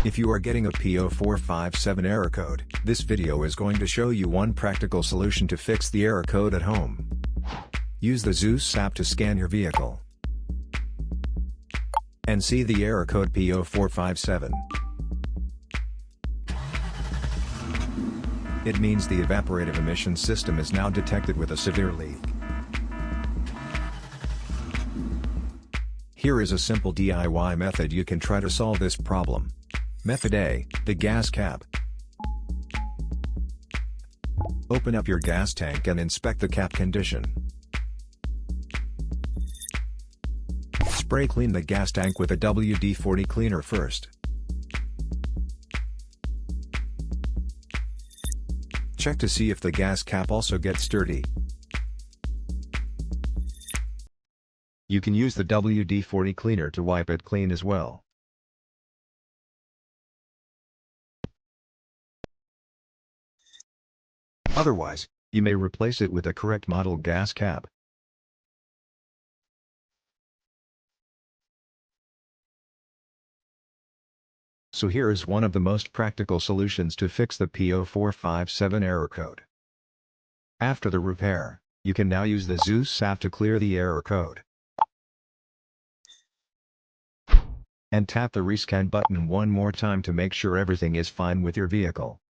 If you are getting a P0457 error code, this video is going to show you one practical solution to fix the error code at home. Use the Zeus app to scan your vehicle and see the error code P0457. It means the Evaporative Emissions System is now detected with a severe leak. Here is a simple DIY method you can try to solve this problem. Method A, the gas cap. Open up your gas tank and inspect the cap condition. Spray clean the gas tank with a WD-40 cleaner first. Check to see if the gas cap also gets dirty. You can use the WD-40 cleaner to wipe it clean as well. Otherwise, you may replace it with a correct model gas cap. So here is one of the most practical solutions to fix the P0457 error code. After the repair, you can now use the Zeus app to clear the error code. And tap the rescan button one more time to make sure everything is fine with your vehicle.